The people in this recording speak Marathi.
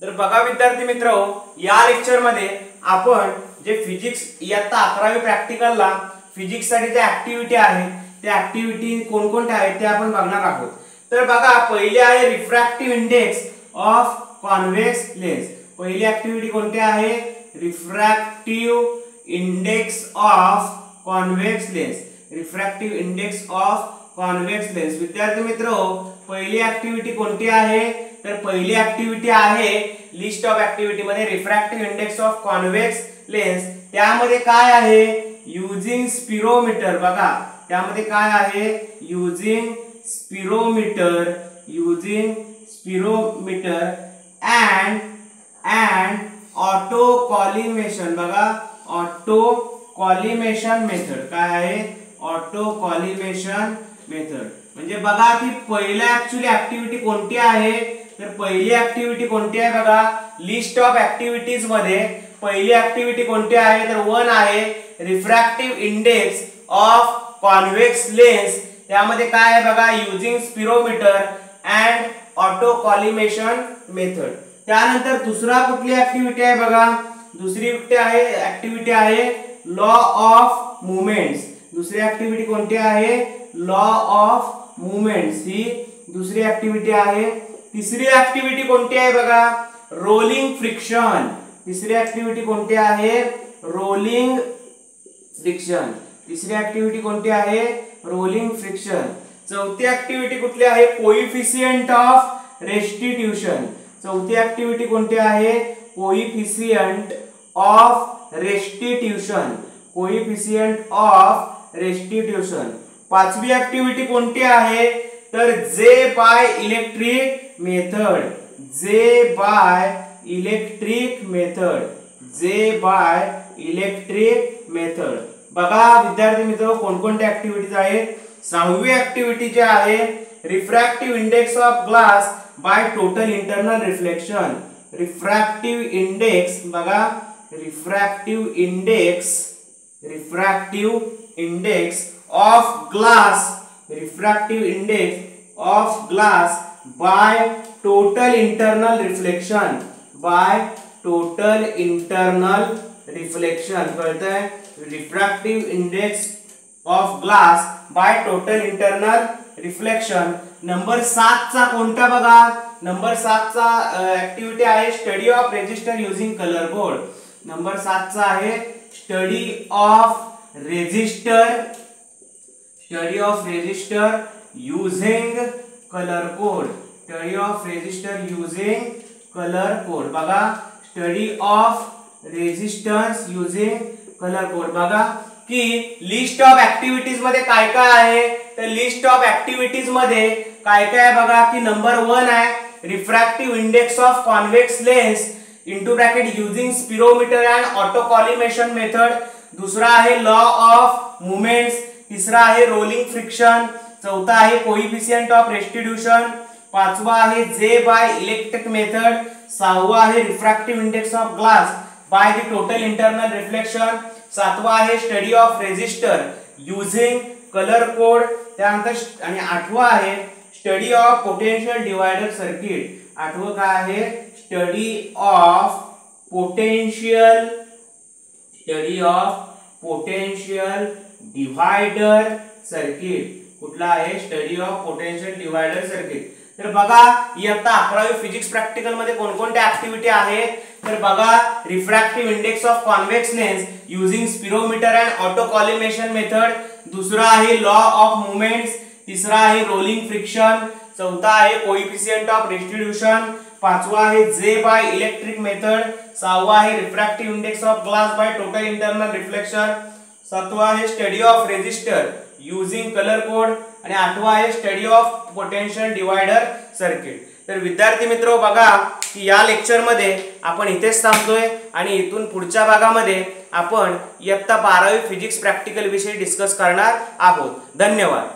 तर बघा विद्यार्थी मित्रांनो, या लेक्चर मध्ये आपण जे फिजिक्स इयत्ता 11वी प्रॅक्टिकलला फिजिक्स साठी जे ऍक्टिव्हिटी आहे त्या ऍक्टिव्हिटी कोणकोणत्या आहेत ते आपण बघणार आहोत। तर बघा, पहिली आहे refractive index of convex lens. पहिली ऍक्टिव्हिटी कोणती आहे? Refractive index of convex lens. Refractive index of convex lens. विद्यार्थी मित्रांनो, पहिली ऍक्टिव्हिटी कोणती आहे? तर पहिली ऍक्टिव्हिटी आहे लिस्ट ऑफ ऍक्टिव्हिटी मध्ये refractive index of convex lens. त्यामध्ये काय आहे? Using spirometer. बघा, त्यामध्ये काय आहे? Using spirometer and auto collimation. बघा, ऑटो कॉलिमेशन मेथड काय आहे? Auto collimation method. म्हणजे बघा की पहिला ऍक्च्युअली ऍक्टिव्हिटी कोणती आहे? तर पहिली ऍक्टिव्हिटी कोणती आहे? बघा, लिस्ट ऑफ ऍक्टिव्हिटीज मध्ये पहिली ऍक्टिव्हिटी कोणती आहे? तर 1 आहे refractive index of convex lens. त्यामध्ये काय आहे? बघा, using spirometer and auto collimation method. त्यानंतर दुसरा कुठली ऍक्टिव्हिटी आहे? बघा, दुसरी ऍक्टिव्हिटी आहे लॉ ऑफ मूवमेंट्स। दुसरी ऍक्टिव्हिटी कोणती आहे? लॉ ऑफ मूवमेंट्स ही दुसरी ऍक्टिव्हिटी आहे। तिसरी ऍक्टिव्हिटी कोणती आहे? बघा, रोलिंग फ्रिक्शन। तिसरी ऍक्टिव्हिटी कोणती आहे? Rolling friction. तिसरी ऍक्टिव्हिटी कोणती आहे? Rolling friction. चौथी ऍक्टिव्हिटी कुठली आहे? Coefficient of restitution. चौथी ऍक्टिव्हिटी कोणती आहे? Coefficient of restitution. Coefficient of restitution. पाचवी ऍक्टिव्हिटी कोणती आहे? तर जे बाय इलेक्ट्रिक मेथड। जे बाय इलेक्ट्रिक मेथड। बघा विद्यार्थी मित्रांनो, कोणकोणत्या ऍक्टिव्हिटीज आहेत? सहावी ऍक्टिव्हिटी जी आहे refractive index of glass by total internal reflection. Refractive index, बघा, refractive index of glass by total internal reflection. कळतंय? Refractive index of glass by total internal reflection. Number 7 चा कोणता? बघा, नंबर 7 चा ऍक्टिव्हिटी आहे study of resistor using colour code. Number 7 चा आहे study of resistor using colour code. बघा, study of resistance using colour code. बघा की लिस्ट ऑफ ऍक्टिव्हिटीज मध्ये काय काय आहे? तर लिस्ट ऑफ ऍक्टिव्हिटीज मध्ये काय काय आहे? बघा की नंबर 1 आहे refractive index of convex lens into bracket using spirometer and auto collimation method. दुसरा आहे लॉ ऑफ मूवमेंट्स। तिसरा आहे रोलिंग फ्रिक्शन। चौथा आहे कोइफिशिएंट ऑफ रेस्टिट्यूशन। पाचवा आहे जे बाय इलेक्ट्रिक मेथड। सहावा आहे refractive index of glass by the total internal reflection. सातवा आहे study of resistor using colour code. त्यानंतर आणि आठवा आहे study of potential divider circuit. आठवं काय आहे? Study of potential divider circuit. कुठला आहे? Study of potential divider circuit. तर बघा, इयत्ता 11वी फिजिक्स प्रॅक्टिकल मध्ये कोणकोणत्या ऍक्टिव्हिटी आहेत? तर बघा, refractive index of convex lens using spirometer and auto collimation method. दुसरा आहे लॉ ऑफ मूवमेंट्स। तिसरा आहे रोलिंग फ्रिक्शन। चौथा आहे कोइफिशिएंट ऑफ रेस्टिट्यूशन। पाचवा आहे जे बाय इलेक्ट्रिक मेथड। सहावा आहे refractive index of glass by total internal reflection. सातवा आहे study of resistor using colour code आणि आठवा आहे study of potential divider circuit. तर विद्यार्थी मित्र, बघा की या लेक्चर मध्ये आपण इथेच थांबतोय आणि इथून पुढच्या भागामध्ये आपण इयत्ता 12वी फिजिक्स प्रॅक्टिकल विषयी डिस्कस करणार आहोत। धन्यवाद।